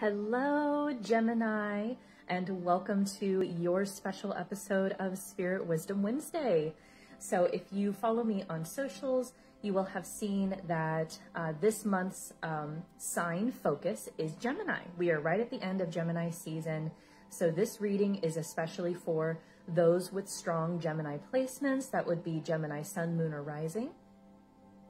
Hello, Gemini, and welcome to your special episode of Spirit Wisdom Wednesday. So if you follow me on socials, you will have seen that this month's sign focus is Gemini. We are right at the end of Gemini season, so this reading is especially for those with strong Gemini placements. That would be Gemini Sun, Moon, or Rising.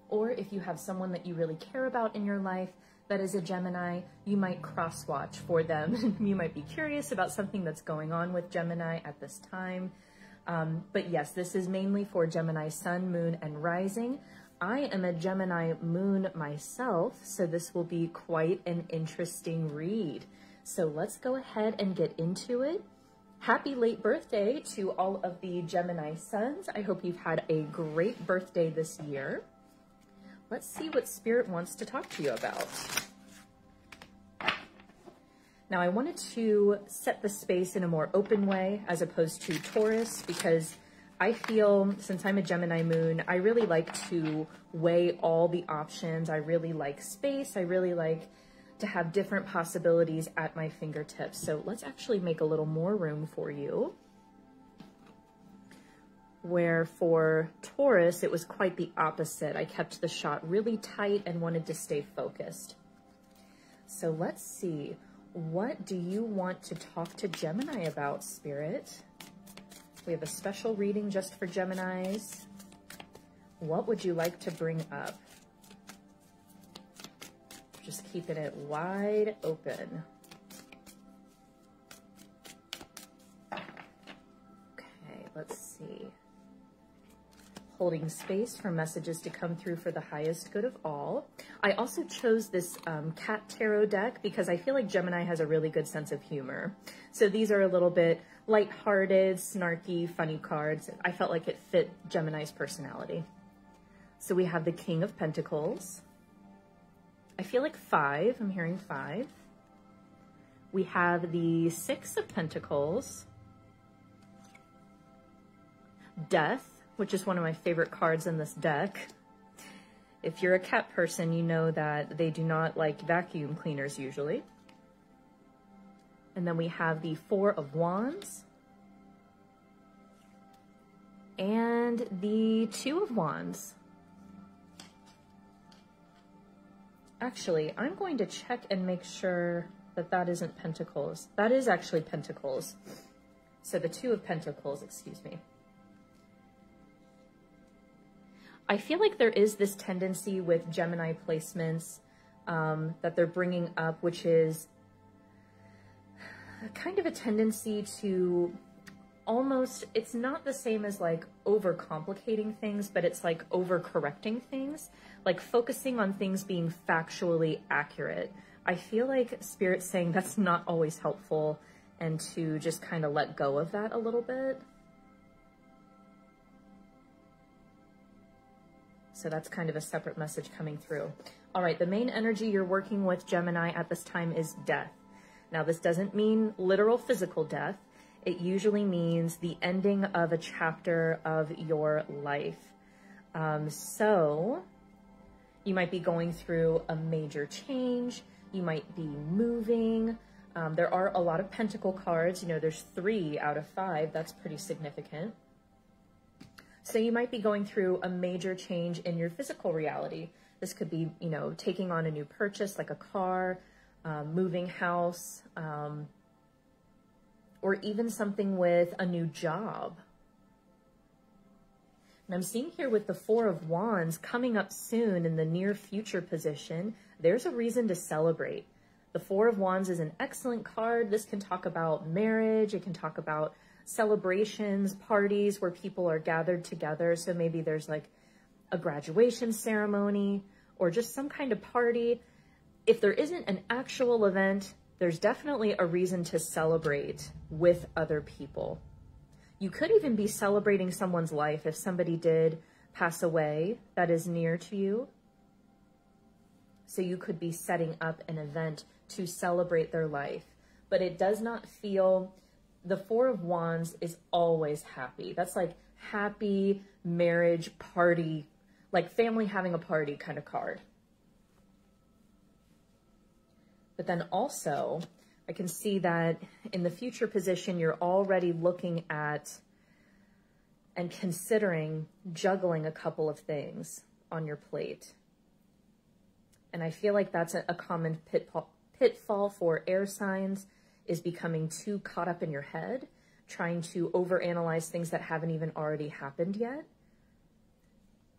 Or if you have someone that you really care about in your life that is a Gemini, you might cross-watch for them. You might be curious about something that's going on with Gemini at this time. But yes, this is mainly for Gemini Sun, Moon, and Rising. I am a Gemini Moon myself, so this will be quite an interesting read. So let's go ahead and get into it. Happy late birthday to all of the Gemini Suns. I hope you've had a great birthday this year. Let's see what Spirit wants to talk to you about. Now, I wanted to set the space in a more open way as opposed to Taurus, because I feel, since I'm a Gemini moon, I really like to weigh all the options. I really like space. I really like to have different possibilities at my fingertips. So let's actually make a little more room for you. Where for Taurus, it was quite the opposite. I kept the shot really tight and wanted to stay focused. So let's see. What do you want to talk to Gemini about, Spirit? We have a special reading just for Geminis. What would you like to bring up? Just keeping it wide open. Okay, let's see. Holding space for messages to come through for the highest good of all. I also chose this cat tarot deck because I feel like Gemini has a really good sense of humor. So these are a little bit lighthearted, snarky, funny cards. I felt like it fit Gemini's personality. So we have the King of Pentacles. I feel like 5, I'm hearing 5. We have the 6 of Pentacles. Death, which is one of my favorite cards in this deck. If you're a cat person, you know that they do not like vacuum cleaners usually. And then we have the 4 of Wands and the 2 of Wands. Actually, I'm going to check and make sure that that isn't Pentacles. That is actually Pentacles. So the 2 of Pentacles, excuse me. I feel like there is this tendency with Gemini placements that they're bringing up, which is kind of a tendency to almost, it's not the same as like overcomplicating things, but it's like overcorrecting things, like focusing on things being factually accurate. I feel like Spirit's saying that's not always helpful and to just kind of let go of that a little bit. So that's kind of a separate message coming through. All right, the main energy you're working with, Gemini, at this time is death. Now, this doesn't mean literal physical death. It usually means the ending of a chapter of your life. So you might be going through a major change. You might be moving. There are a lot of pentacle cards. You know, there's 3 out of 5. That's pretty significant. So you might be going through a major change in your physical reality. This could be, you know, taking on a new purchase like a car, moving house, or even something with a new job. And I'm seeing here with the 4 of Wands coming up soon in the near future position, there's a reason to celebrate. The 4 of Wands is an excellent card. This can talk about marriage. It can talk about celebrations, parties where people are gathered together. So maybe there's like a graduation ceremony or just some kind of party. If there isn't an actual event, there's definitely a reason to celebrate with other people. You could even be celebrating someone's life if somebody did pass away that is near to you. So you could be setting up an event to celebrate their life, but it does not feel. The 4 of Wands is always happy. That's like happy marriage party, like family having a party kind of card. But then also, I can see that in the future position, you're already looking at and considering juggling a couple of things on your plate. And I feel like that's a common pitfall for air signs, is becoming too caught up in your head, trying to overanalyze things that haven't even already happened yet.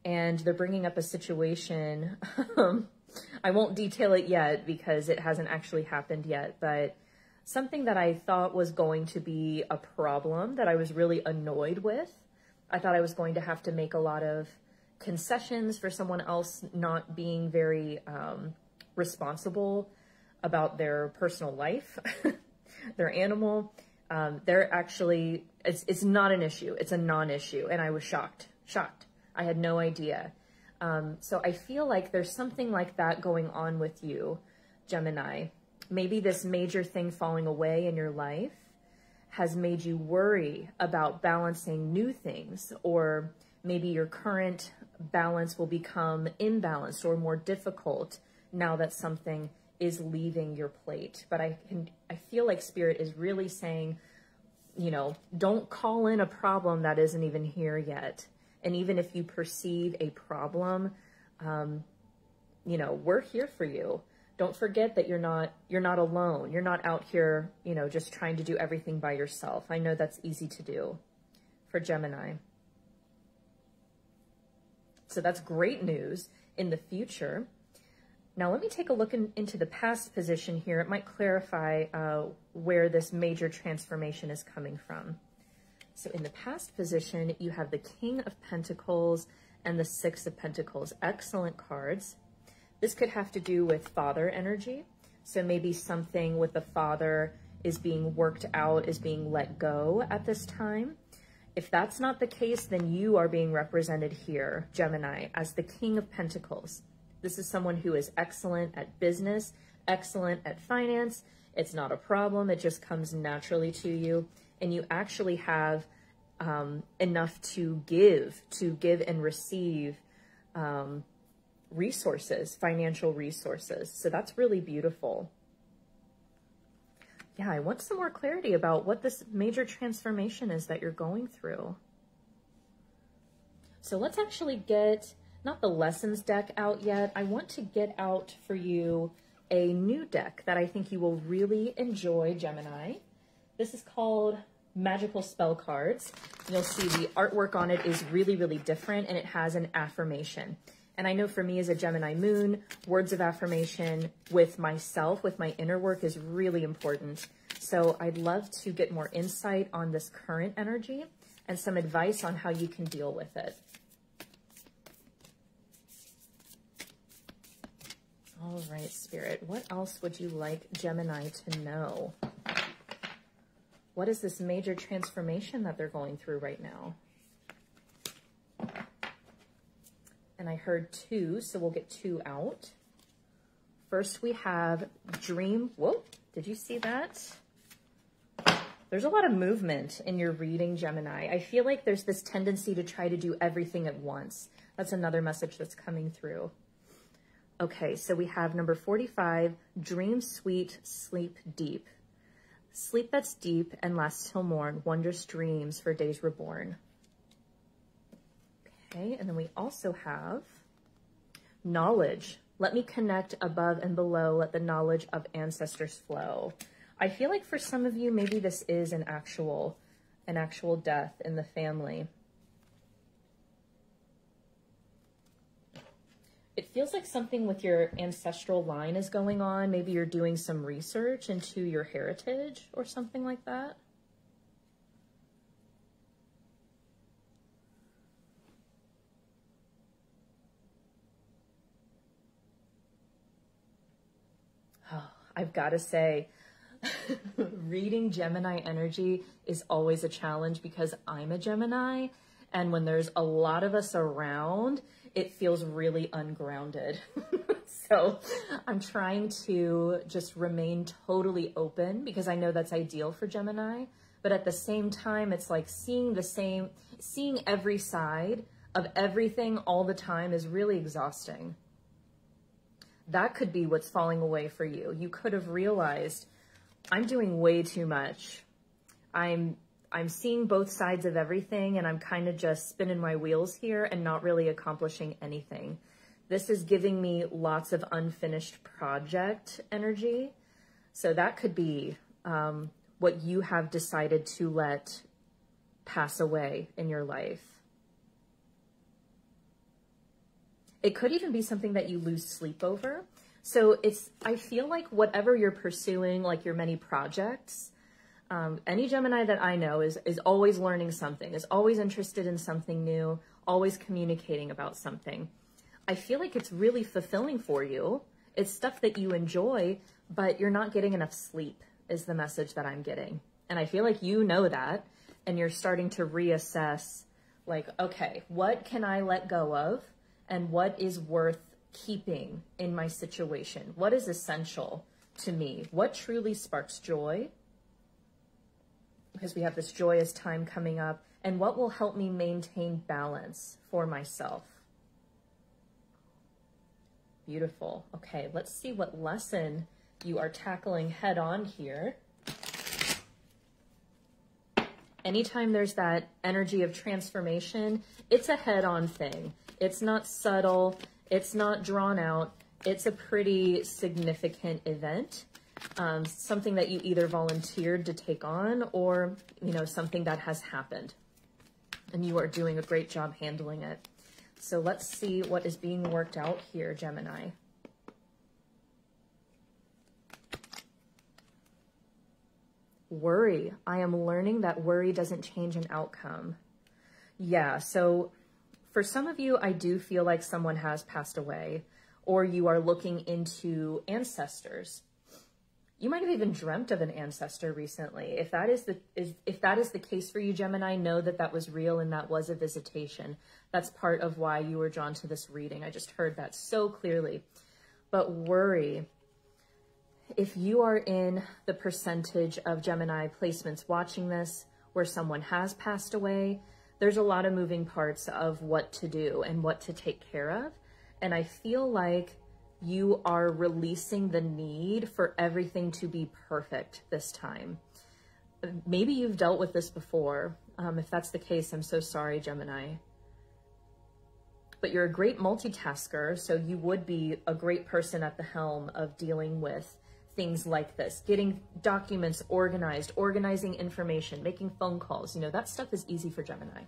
And they're bringing up a situation, I won't detail it yet because it hasn't actually happened yet, but something that I thought was going to be a problem that I was really annoyed with. I thought I was going to have to make a lot of concessions for someone else not being very responsible about their personal life, their animal. They're actually, it's not an issue. It's a non-issue. And I was shocked. I had no idea. So I feel like there's something like that going on with you, Gemini. Maybe this major thing falling away in your life has made you worry about balancing new things, or maybe your current balance will become imbalanced or more difficult now that something is leaving your plate. But I feel like Spirit is really saying, you know, don't call in a problem that isn't even here yet. And even if you perceive a problem, you know, we're here for you. Don't forget that you're not alone. You're not out here, you know, just trying to do everything by yourself. I know that's easy to do for Gemini. So that's great news in the future. Now let me take a look into the past position here. It might clarify where this major transformation is coming from. So in the past position, you have the King of Pentacles and the Six of Pentacles. Excellent cards. This could have to do with father energy. So maybe something with the father is being worked out, is being let go at this time. If that's not the case, then you are being represented here, Gemini, as the King of Pentacles. This is someone who is excellent at business, excellent at finance. It's not a problem. It just comes naturally to you. And you actually have enough to give and receive resources, financial resources. So that's really beautiful. Yeah, I want some more clarity about what this major transformation is that you're going through. So let's actually get, not the lessons deck out yet. I want to get out for you a new deck that I think you will really enjoy, Gemini. This is called Magical Spell Cards. You'll see the artwork on it is really, really different, and it has an affirmation. And I know for me as a Gemini moon, words of affirmation with myself, with my inner work, is really important. So I'd love to get more insight on this current energy and some advice on how you can deal with it. All right, Spirit, what else would you like Gemini to know? What is this major transformation that they're going through right now? And I heard two, so we'll get two out. First, we have Dream. Whoa, did you see that? There's a lot of movement in your reading, Gemini. I feel like there's this tendency to try to do everything at once. That's another message that's coming through. Okay, so we have number 45, Dream Sweet, Sleep Deep. Sleep that's deep and lasts till morn, wondrous dreams for days reborn. Okay, and then we also have Knowledge. Let me connect above and below, let the knowledge of ancestors flow. I feel like for some of you, maybe this is an actual death in the family. It feels like something with your ancestral line is going on. Maybe you're doing some research into your heritage or something like that. Oh, I've got to say, reading Gemini energy is always a challenge because I'm a Gemini, and when there's a lot of us around, it feels really ungrounded. So I'm trying to just remain totally open because I know that's ideal for Gemini. But at the same time, it's like seeing every side of everything all the time is really exhausting. That could be what's falling away for you. You could have realized, I'm doing way too much. I'm seeing both sides of everything, and I'm kind of just spinning my wheels here and not really accomplishing anything. This is giving me lots of unfinished project energy. So that could be what you have decided to let pass away in your life. It could even be something that you lose sleep over. So I feel like whatever you're pursuing, like your many projects, any Gemini that I know is always learning something, is always interested in something new, always communicating about something. I feel like it's really fulfilling for you. It's stuff that you enjoy, but you're not getting enough sleep is the message that I'm getting. And I feel like you know that, and you're starting to reassess, like, okay, what can I let go of? And what is worth keeping in my situation? What is essential to me? What truly sparks joy? Because we have this joyous time coming up. And what will help me maintain balance for myself? Beautiful. Okay, let's see what lesson you are tackling head on here. Anytime there's that energy of transformation, it's a head-on thing. It's not subtle. It's not drawn out. It's a pretty significant event. Something that you either volunteered to take on or, something that has happened. And you are doing a great job handling it. So let's see what is being worked out here, Gemini. Worry. I am learning that worry doesn't change an outcome. Yeah, so for some of you, I do feel like someone has passed away, or you are looking into ancestors. You might have even dreamt of an ancestor recently. If that is the case for you, Gemini, know that that was real and that was a visitation. That's part of why you were drawn to this reading. I just heard that so clearly. But worry, if you are in the percentage of Gemini placements watching this where someone has passed away, there's a lot of moving parts of what to do and what to take care of. And I feel like you are releasing the need for everything to be perfect this time. Maybe you've dealt with this before. If that's the case, I'm so sorry, Gemini. But you're a great multitasker, so you would be a great person at the helm of dealing with things like this, getting documents organized, organizing information, making phone calls. That stuff is easy for Gemini.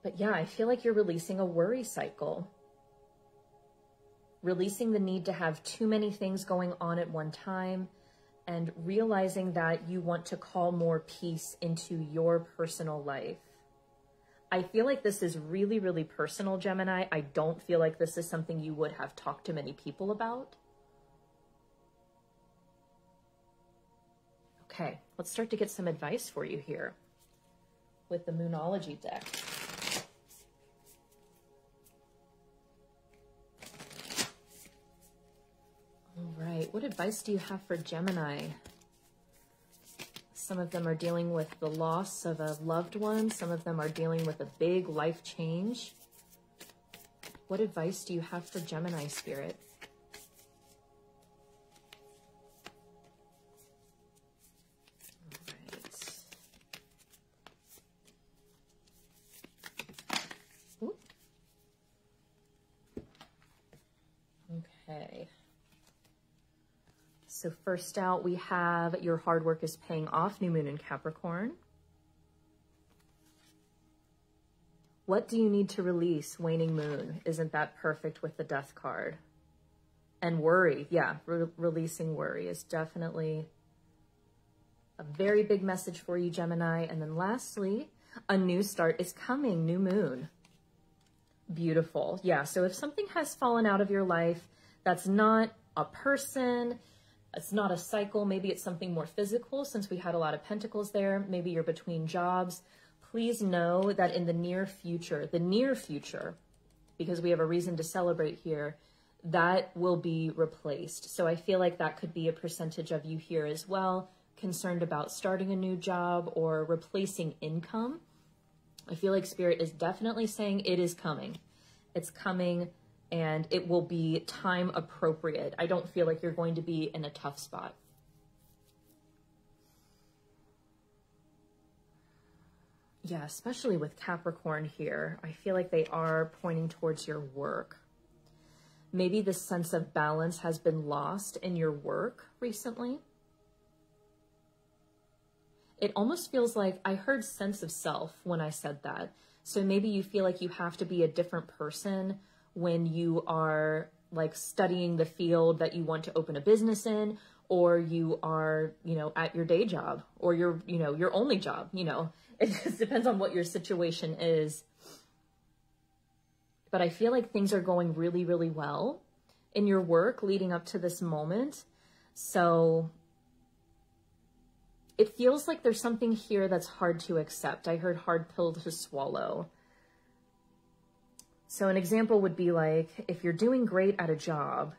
But yeah, I feel like you're releasing a worry cycle. Releasing the need to have too many things going on at one time, and realizing that you want to call more peace into your personal life. I feel like this is really, really personal, Gemini. I don't feel like this is something you would have talked to many people about. Okay, let's start to get some advice for you here with the Moonology deck. All right, what advice do you have for Gemini? Some of them are dealing with the loss of a loved one. Some of them are dealing with a big life change. What advice do you have for Gemini, Spirit? All right. Ooh. Okay. So first out, we have your hard work is paying off, new moon in Capricorn. What do you need to release, waning moon? Isn't that perfect with the death card? And worry, yeah, releasing worry is definitely a very big message for you, Gemini. And then lastly, a new start is coming, new moon. Beautiful. Yeah, so if something has fallen out of your life, that's not a person, it's not a cycle, maybe it's something more physical, since we had a lot of pentacles there, maybe you're between jobs, please know that in the near future, because we have a reason to celebrate here, that will be replaced. So I feel like that could be a percentage of you here as well, concerned about starting a new job or replacing income. I feel like Spirit is definitely saying it is coming. It's coming, and it will be time appropriate. I don't feel like you're going to be in a tough spot. Yeah, especially with Capricorn here, I feel like they are pointing towards your work. Maybe the sense of balance has been lost in your work recently. It almost feels like I heard sense of self when I said that. So maybe you feel like you have to be a different person when you are like studying the field that you want to open a business in, or you are, at your day job, or your only job, It just depends on what your situation is. But I feel like things are going really, really well in your work leading up to this moment. So it feels like there's something here that's hard to accept. I heard hard pill to swallow. So an example would be like, if you're doing great at a job,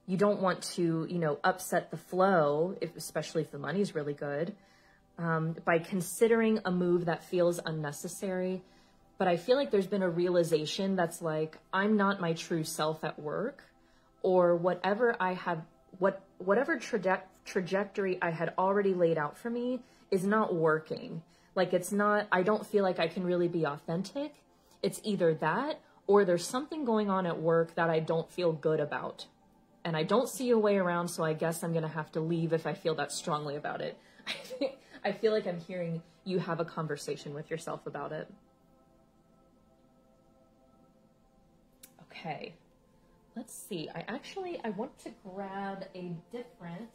you don't want to, upset the flow, especially if the money's really good, by considering a move that feels unnecessary. But I feel like there's been a realization that's like, I'm not my true self at work, or whatever I have, whatever trajectory I had already laid out for me is not working. Like I don't feel like I can really be authentic. It's either that, or there's something going on at work that I don't feel good about. And I don't see a way around, so I guess I'm going to have to leave if I feel that strongly about it. I feel like I'm hearing you have a conversation with yourself about it. Okay, let's see. I want to grab a different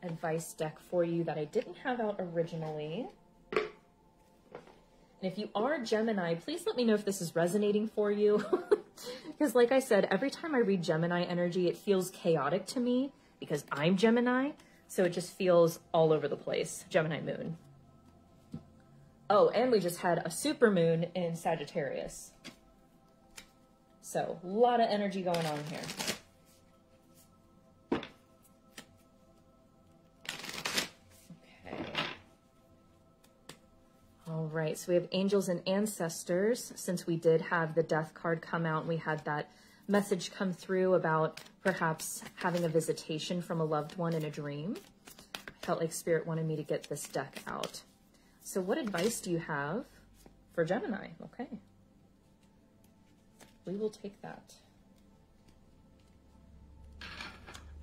advice deck for you that I didn't have out originally. And if you are Gemini, please let me know if this is resonating for you. Because like I said, every time I read Gemini energy, it feels chaotic to me because I'm Gemini. So it just feels all over the place. Gemini moon. Oh, and we just had a super moon in Sagittarius. So a lot of energy going on here. All right, so we have angels and ancestors. Since we did have the death card come out, and we had that message come through about perhaps having a visitation from a loved one in a dream. I felt like Spirit wanted me to get this deck out. So what advice do you have for Gemini? Okay, we will take that.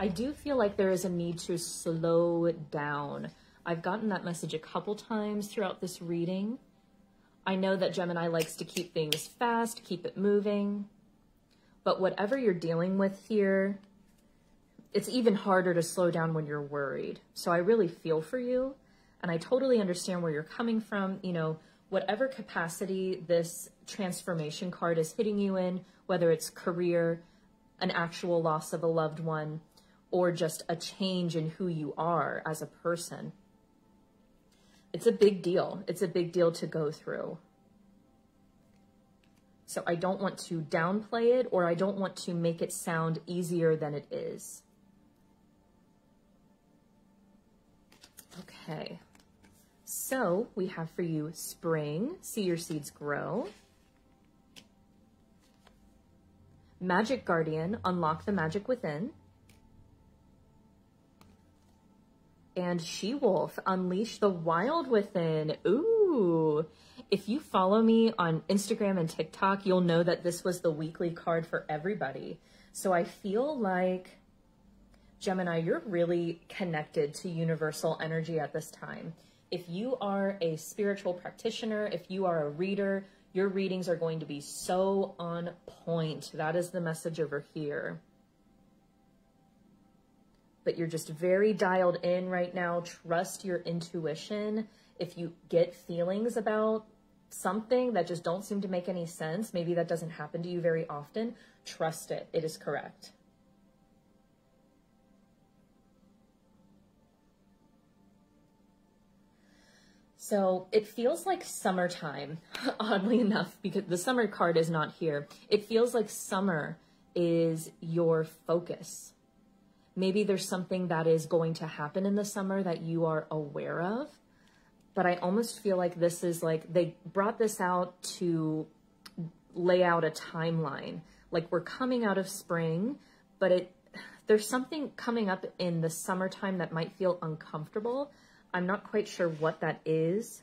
I do feel like there is a need to slow down. I've gotten that message a couple times throughout this reading. I know that Gemini likes to keep things fast, keep it moving, but whatever you're dealing with here, it's even harder to slow down when you're worried. So I really feel for you, and I totally understand where you're coming from. Whatever capacity this transformation card is hitting you in, whether it's career, an actual loss of a loved one, or just a change in who you are as a person. It's a big deal. It's a big deal to go through. So I don't want to downplay it, or I don't want to make it sound easier than it is. Okay. So we have for you spring, see your seeds grow. Magic Guardian, unlock the magic within. And She-Wolf, unleash the wild within. Ooh, if you follow me on Instagram and TikTok, you'll know that this was the weekly card for everybody. So I feel like, Gemini, you're really connected to universal energy at this time. If you are a spiritual practitioner, if you are a reader, your readings are going to be so on point. That is the message over here. But you're just very dialed in right now. Trust your intuition. If you get feelings about something that just don't seem to make any sense, maybe that doesn't happen to you very often, trust it. It is correct. So it feels like summertime, oddly enough, because the summer card is not here. It feels like summer is your focus. Maybe there's something that is going to happen in the summer that you are aware of, but I almost feel like this is like, they brought this out to lay out a timeline. Like we're coming out of spring, but there's something coming up in the summertime that might feel uncomfortable. I'm not quite sure what that is.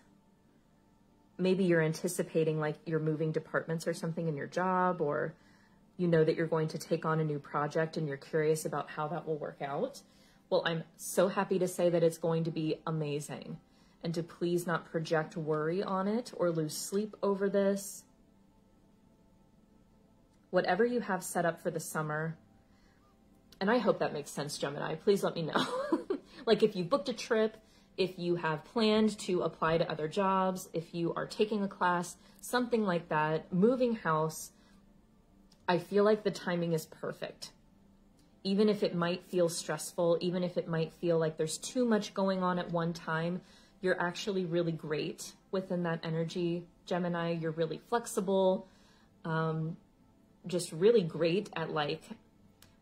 Maybe you're anticipating like you're moving departments or something in your job, or you know that you're going to take on a new project and you're curious about how that will work out. Well, I'm so happy to say that it's going to be amazing, and to please not project worry on it or lose sleep over this. Whatever you have set up for the summer, and I hope that makes sense, Gemini, please let me know. Like if you booked a trip, if you have planned to apply to other jobs, if you are taking a class, something like that, moving house, I feel like the timing is perfect. Even if it might feel stressful, even if it might feel like there's too much going on at one time, you're actually really great within that energy, Gemini. You're really flexible, just really great at like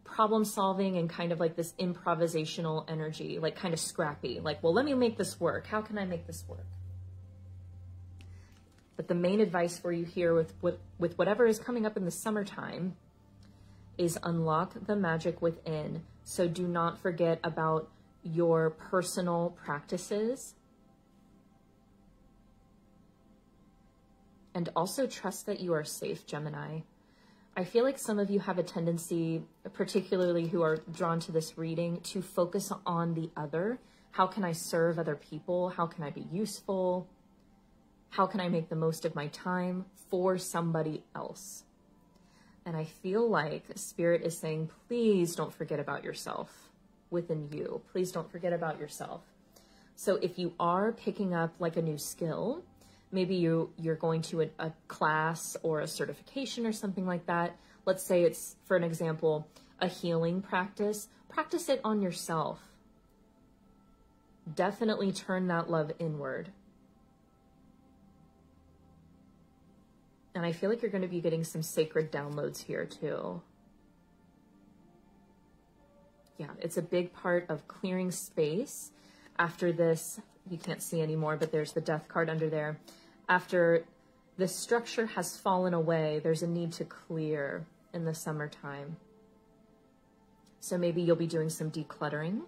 problem solving and kind of like this improvisational energy, like kind of scrappy, like, well, let me make this work. How can I make this work? But the main advice for you here with whatever is coming up in the summertime is unlock the magic within. So do not forget about your personal practices. And also trust that you are safe, Gemini. I feel like some of you have a tendency, particularly who are drawn to this reading, to focus on the other. How can I serve other people? How can I be useful? How can I make the most of my time for somebody else? And I feel like Spirit is saying, please don't forget about yourself within you. Please don't forget about yourself. So if you are picking up like a new skill, maybe you're going to a class or a certification or something like that. Let's say it's, for an example, a healing practice. Practice it on yourself. Definitely turn that love inward. And I feel like you're going to be getting some sacred downloads here too. Yeah, it's a big part of clearing space. After this, you can't see anymore, but there's the Death card under there. After the structure has fallen away, there's a need to clear in the summertime. So maybe you'll be doing some decluttering,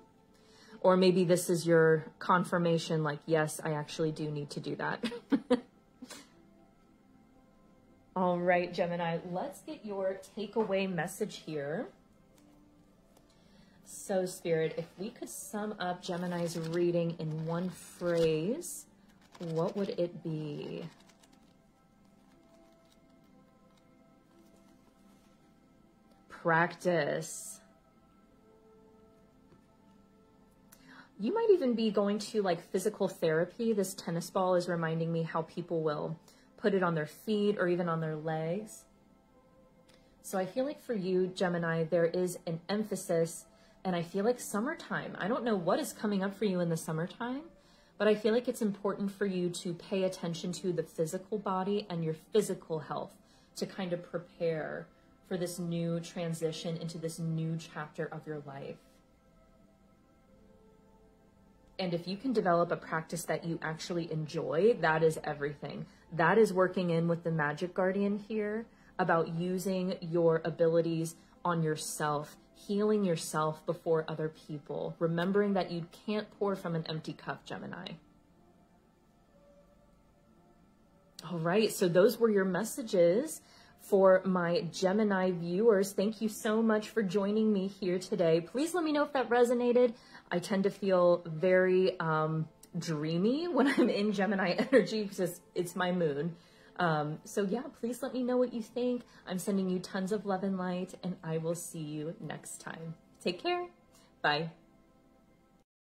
or maybe this is your confirmation, like, yes, I actually do need to do that. All right, Gemini, let's get your takeaway message here. So, Spirit, if we could sum up Gemini's reading in one phrase, what would it be? Practice. You might even be going to like physical therapy. This tennis ball is reminding me how people will put it on their feet or even on their legs. So I feel like for you, Gemini, there is an emphasis, and I feel like summertime. I don't know what is coming up for you in the summertime, but I feel like it's important for you to pay attention to the physical body and your physical health to kind of prepare for this new transition into this new chapter of your life. And if you can develop a practice that you actually enjoy, that is everything. That is working in with the Magic Guardian here about using your abilities on yourself, healing yourself before other people, remembering that you can't pour from an empty cup, Gemini. All right, so those were your messages for my Gemini viewers. Thank you so much for joining me here today. Please let me know if that resonated. I tend to feel very dreamy when I'm in Gemini energy because it's my moon. So yeah, please let me know what you think. I'm sending you tons of love and light, and I will see you next time. Take care. Bye.